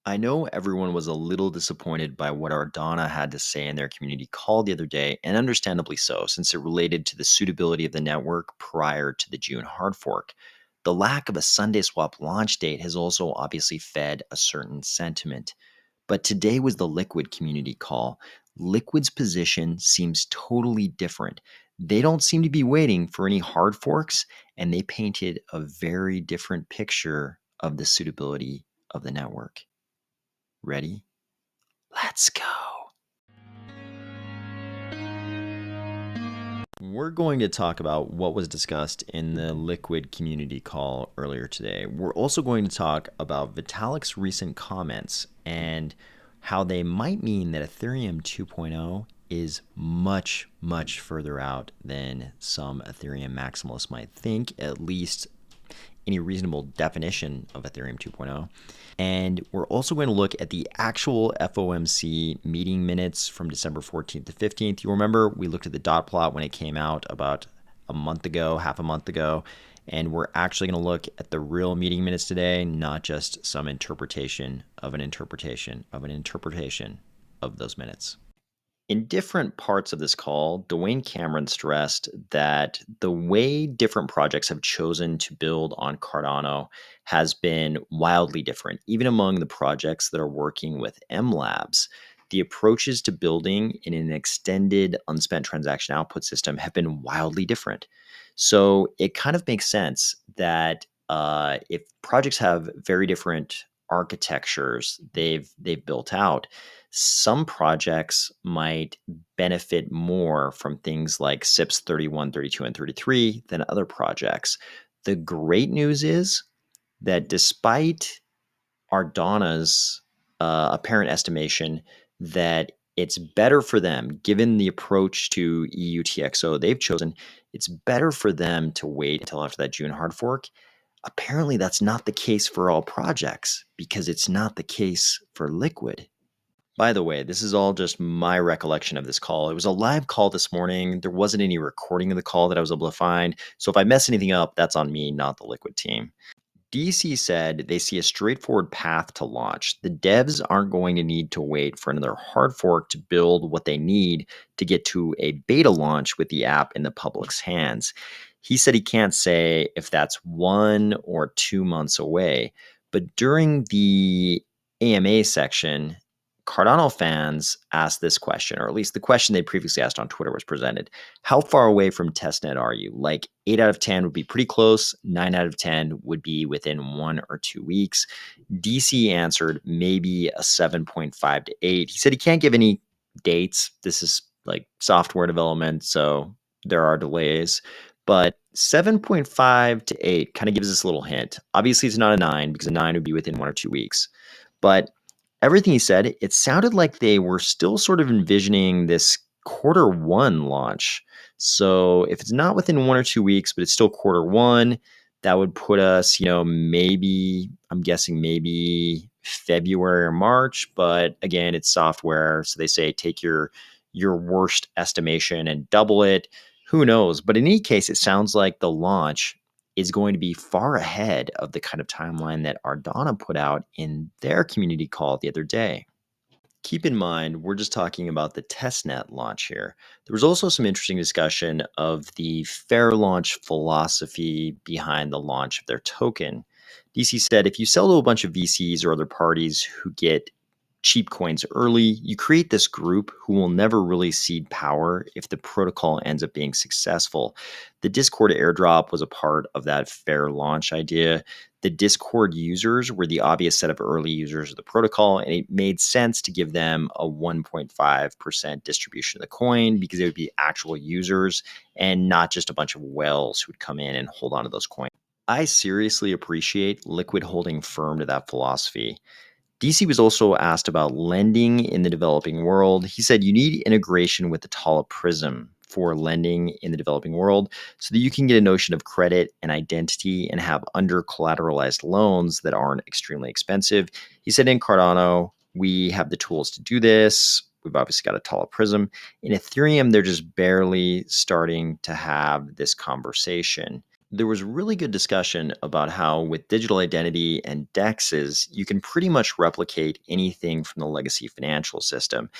I know everyone was a little disappointed by what Ardana had to say in their community call the other day, and understandably so, since it related to the suitability of the network prior to the June hard fork. The lack of a Sunday swap launch date has also obviously fed a certain sentiment. But today was the Liqwid community call. Liquid's position seems totally different. They don't seem to be waiting for any hard forks, and they painted a very different picture of the suitability of the network. Ready? Let's go. We're going to talk about what was discussed in the Liqwid community call earlier today. We're also going to talk about Vitalik's recent comments and how they might mean that Ethereum 2.0 is much, much further out than some Ethereum maximalists might think, at least any reasonable definition of Ethereum 2.0. And we're also going to look at the actual FOMC meeting minutes from December 14th to 15th. You remember we looked at the dot plot when it came out about a month ago, half a month ago. And we're actually going to look at the real meeting minutes today, not just some interpretation of an interpretation of an interpretation of those minutes. In different parts of this call, Dwayne Cameron stressed that the way different projects have chosen to build on Cardano has been wildly different. Even among the projects that are working with M Labs, the approaches to building in an extended unspent transaction output system have been wildly different. So it kind of makes sense that if projects have very different architectures they've built out, some projects might benefit more from things like SIPs 31, 32, and 33 than other projects. The great news is that despite Ardana's apparent estimation that it's better for them, given the approach to EUTXO they've chosen, it's better for them to wait until after that June hard fork. Apparently, that's not the case for all projects because it's not the case for Liqwid. By the way, this is all just my recollection of this call. It was a live call this morning. There wasn't any recording of the call that I was able to find. So if I mess anything up, that's on me, not the Liqwid team. DC said they see a straightforward path to launch. The devs aren't going to need to wait for another hard fork to build what they need to get to a beta launch with the app in the public's hands. He said he can't say if that's 1 or 2 months away, but during the AMA section, Cardano fans asked this question, or at least the question they previously asked on Twitter was presented. How far away from testnet are you? Like 8 out of 10 would be pretty close. 9 out of 10 would be within 1 or 2 weeks. DC answered maybe a 7.5 to 8. He said he can't give any dates. This is like software development, so there are delays. But 7.5 to 8 kind of gives us a little hint. Obviously, it's not a 9 because a 9 would be within 1 or 2 weeks. But everything he said, it sounded like they were still sort of envisioning this Q1 launch. So if it's not within 1 or 2 weeks, but it's still Q1, that would put us, maybe, I'm guessing maybe February or March. But again, it's software. So they say take your worst estimation and double it. Who knows? But in any case, it sounds like the launch is going to be far ahead of the kind of timeline that Ardana put out in their community call the other day. Keep in mind, we're just talking about the testnet launch here. There was also some interesting discussion of the fair launch philosophy behind the launch of their token. DC said, if you sell to a bunch of VCs or other parties who get cheap coins early, you create this group who will never really cede power if the protocol ends up being successful. The Discord airdrop was a part of that fair launch idea. The Discord users were the obvious set of early users of the protocol, and it made sense to give them a 1.5% distribution of the coin because they would be actual users and not just a bunch of whales who would come in and hold on to those coins. I seriously appreciate Liqwid holding firm to that philosophy. DC was also asked about lending in the developing world. He said you need integration with the Tala Prism for lending in the developing world so that you can get a notion of credit and identity and have under collateralized loans that aren't extremely expensive. He said in Cardano, we have the tools to do this. We've obviously got a Tala Prism. In Ethereum, they're just barely starting to have this conversation. There was really good discussion about how with digital identity and DEXs, you can pretty much replicate anything from the legacy financial system.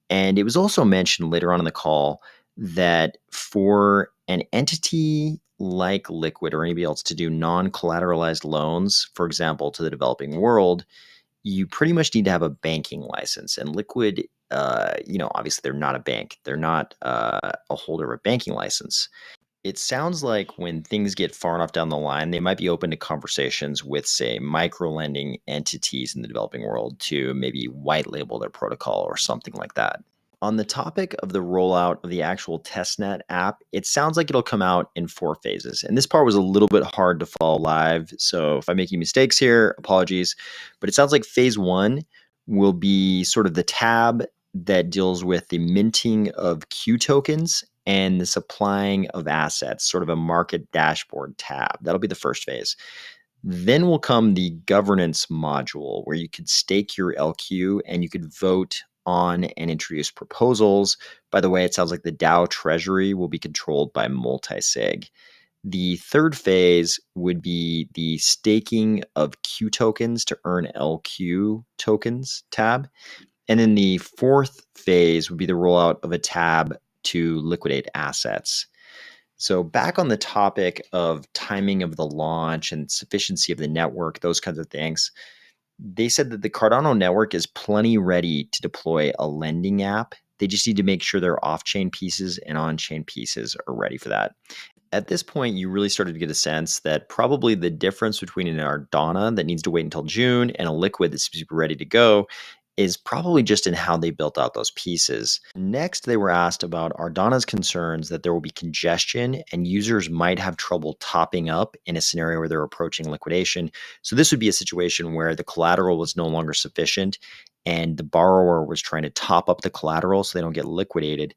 And it was also mentioned later on in the call that for an entity like Liquid or anybody else to do non-collateralized loans, for example, to the developing world, you pretty much need to have a banking license. And Liquid, obviously they're not a bank. They're not a holder of a banking license. It sounds like when things get far enough down the line, they might be open to conversations with, say, micro lending entities in the developing world to maybe white label their protocol or something like that. On the topic of the rollout of the actual testnet app, it sounds like it'll come out in 4 phases. And this part was a little bit hard to follow live. So if I'm making mistakes here, apologies. But it sounds like phase one will be sort of the tab that deals with the minting of Q tokens and the supplying of assets, sort of a market dashboard tab. That'll be the first phase. Then will come the governance module where you could stake your LQ and you could vote on and introduce proposals. By the way, it sounds like the DAO treasury will be controlled by multisig. The third phase would be the staking of Q tokens to earn LQ tokens tab. And then the fourth phase would be the rollout of a tab to liquidate assets. So back on the topic of timing of the launch and sufficiency of the network, those kinds of things, they said that the Cardano network is plenty ready to deploy a lending app. They just need to make sure their off-chain pieces and on-chain pieces are ready for that. At this point, you really started to get a sense that probably the difference between an Ardana that needs to wait until June and a Liquid that's super ready to go is probably just in how they built out those pieces. Next, they were asked about Ardana's concerns that there will be congestion and users might have trouble topping up in a scenario where they're approaching liquidation. So this would be a situation where the collateral was no longer sufficient and the borrower was trying to top up the collateral so they don't get liquidated.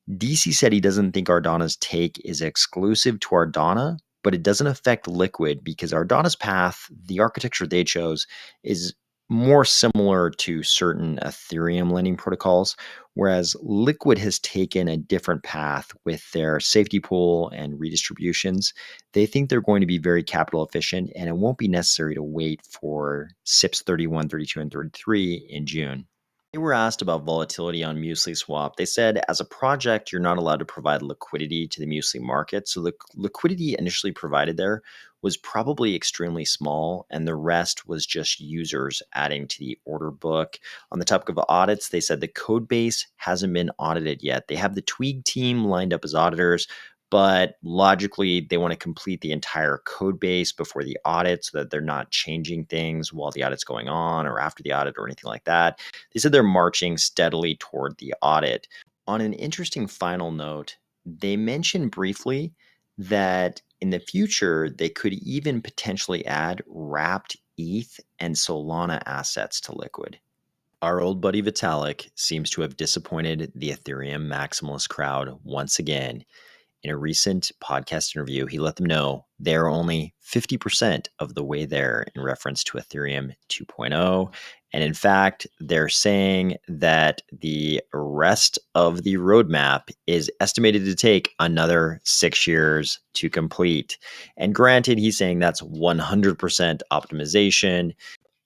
DC said he doesn't think Ardana's take is exclusive to Ardana, but it doesn't affect Liquid because Ardana's path, the architecture they chose, is more similar to certain Ethereum lending protocols, whereas Liquid has taken a different path with their safety pool and redistributions. They think they're going to be very capital efficient, and it won't be necessary to wait for SIPs 31, 32, and 33 in June. They were asked about volatility on Muesli Swap. They said, as a project, you're not allowed to provide liquidity to the Muesli market. So the liquidity initially provided there was probably extremely small, and the rest was just users adding to the order book. On the topic of audits, they said the code base hasn't been audited yet. They have the Twig team lined up as auditors, but logically, they want to complete the entire code base before the audit so that they're not changing things while the audit's going on or after the audit or anything like that. They said they're marching steadily toward the audit. On an interesting final note, they mentioned briefly that in the future, they could even potentially add wrapped ETH and Solana assets to Liquid. Our old buddy Vitalik seems to have disappointed the Ethereum maximalist crowd once again. In a recent podcast interview, he let them know they're only 50% of the way there in reference to Ethereum 2.0. And in fact, they're saying that the rest of the roadmap is estimated to take another 6 years to complete. And granted, he's saying that's 100% optimization.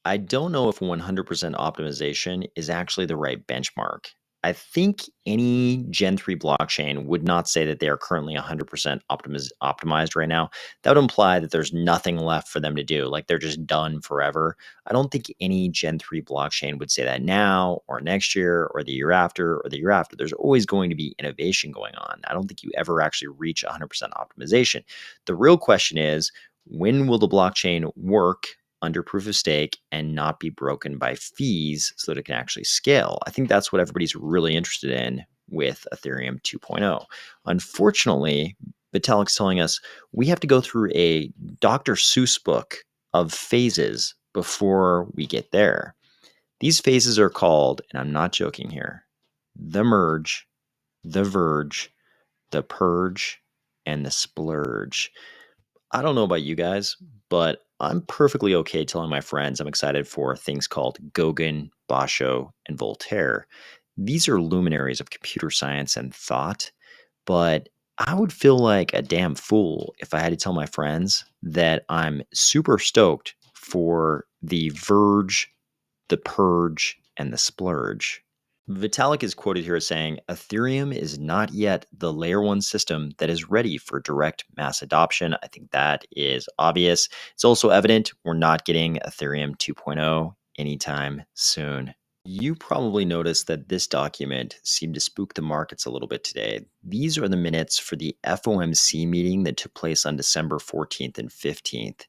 I don't know if 100% optimization is actually the right benchmark. I think any Gen 3 blockchain would not say that they are currently 100% optimized right now. That would imply that there's nothing left for them to do, like they're just done forever. I don't think any Gen 3 blockchain would say that now or next year or the year after or the year after. There's always going to be innovation going on. I don't think you ever actually reach 100% optimization. The real question is, when will the blockchain work under proof of stake and not be broken by fees so that it can actually scale? I think that's what everybody's really interested in with Ethereum 2.0. Unfortunately, Vitalik's telling us we have to go through a Dr. Seuss book of phases before we get there. These phases are called, and I'm not joking here, the merge, the verge, the purge, and the splurge. I don't know about you guys, but I'm perfectly okay telling my friends I'm excited for things called Gauguin, Basho, and Voltaire. These are luminaries of computer science and thought, but I would feel like a damn fool if I had to tell my friends that I'm super stoked for the Verge, the Purge, and the Splurge. Vitalik is quoted here as saying, Ethereum is not yet the layer one system that is ready for direct mass adoption. I think that is obvious. It's also evident we're not getting Ethereum 2.0 anytime soon. You probably noticed that this document seemed to spook the markets a little bit today. These are the minutes for the FOMC meeting that took place on December 14th and 15th.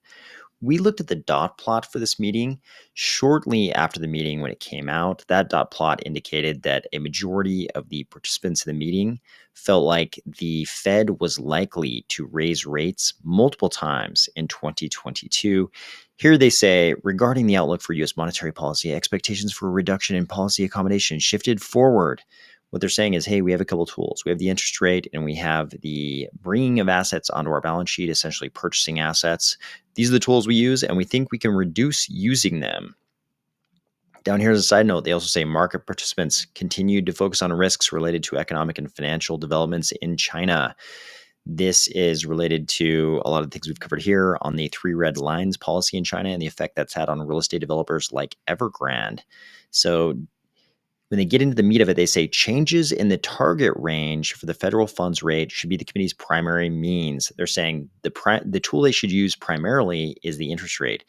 We looked at the dot plot for this meeting. Shortly after the meeting, when it came out, that dot plot indicated that a majority of the participants in the meeting felt like the Fed was likely to raise rates multiple times in 2022. Here they say, regarding the outlook for U.S. monetary policy, expectations for a reduction in policy accommodation shifted forward. What they're saying is, hey, we have a couple tools. We have the interest rate and we have the bringing of assets onto our balance sheet, essentially purchasing assets. These are the tools we use, and we think we can reduce using them. Down here as a side note, they also say market participants continued to focus on risks related to economic and financial developments in China. This is related to a lot of things we've covered here on the 3 red lines policy in China and the effect that's had on real estate developers like Evergrande. So when they get into the meat of it, they say changes in the target range for the federal funds rate should be the committee's primary means. They're saying the tool they should use primarily is the interest rate.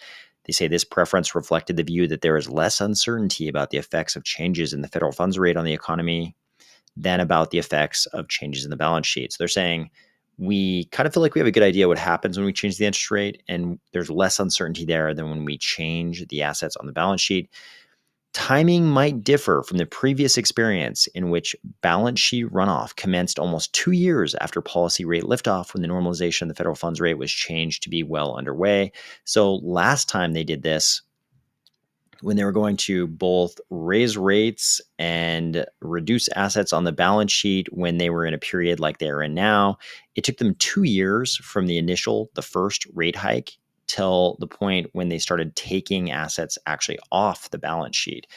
They say this preference reflected the view that there is less uncertainty about the effects of changes in the federal funds rate on the economy than about the effects of changes in the balance sheet. So they're saying we kind of feel like we have a good idea what happens when we change the interest rate, and there's less uncertainty there than when we change the assets on the balance sheet. Timing might differ from the previous experience in which balance sheet runoff commenced almost 2 years after policy rate liftoff when the normalization of the federal funds rate was changed to be well underway. So last time they did this, when they were going to both raise rates and reduce assets on the balance sheet when they were in a period like they're in now, it took them 2 years from the first rate hike till the point when they started taking assets actually off the balance sheet.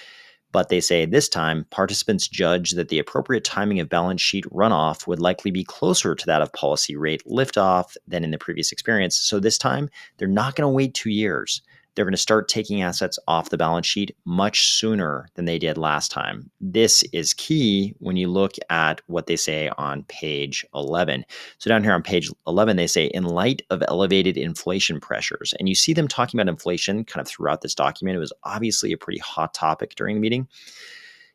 But they say this time, participants judge that the appropriate timing of balance sheet runoff would likely be closer to that of policy rate liftoff than in the previous experience. So this time, they're not going to wait 2 years. They're going to start taking assets off the balance sheet much sooner than they did last time. This is key when you look at what they say on page 11. So down here on page 11, they say, in light of elevated inflation pressures, and you see them talking about inflation kind of throughout this document. It was obviously a pretty hot topic during the meeting.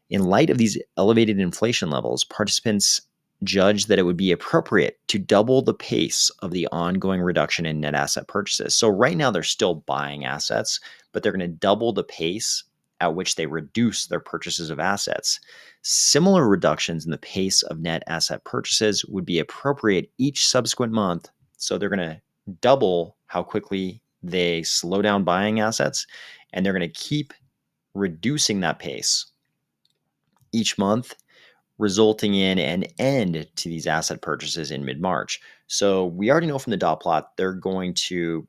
In light of these elevated inflation levels, participants judged that it would be appropriate to double the pace of the ongoing reduction in net asset purchases. So right now they're still buying assets, but they're going to double the pace at which they reduce their purchases of assets. Similar reductions in the pace of net asset purchases would be appropriate each subsequent month. So they're going to double how quickly they slow down buying assets, and they're going to keep reducing that pace each month, resulting in an end to these asset purchases in mid-March. So we already know from the dot plot, they're going to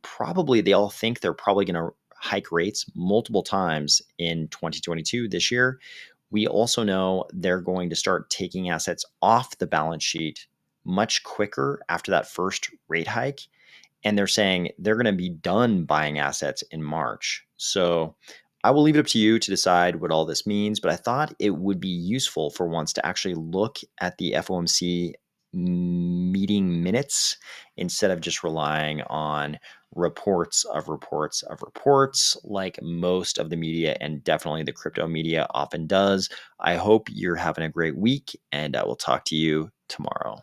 they all think they're probably going to hike rates multiple times in 2022 this year. We also know they're going to start taking assets off the balance sheet much quicker after that first rate hike. And they're saying they're going to be done buying assets in March. So I will leave it up to you to decide what all this means, but I thought it would be useful for once to actually look at the FOMC meeting minutes instead of just relying on reports of reports of reports like most of the media and definitely the crypto media often does. I hope you're having a great week, and I will talk to you tomorrow.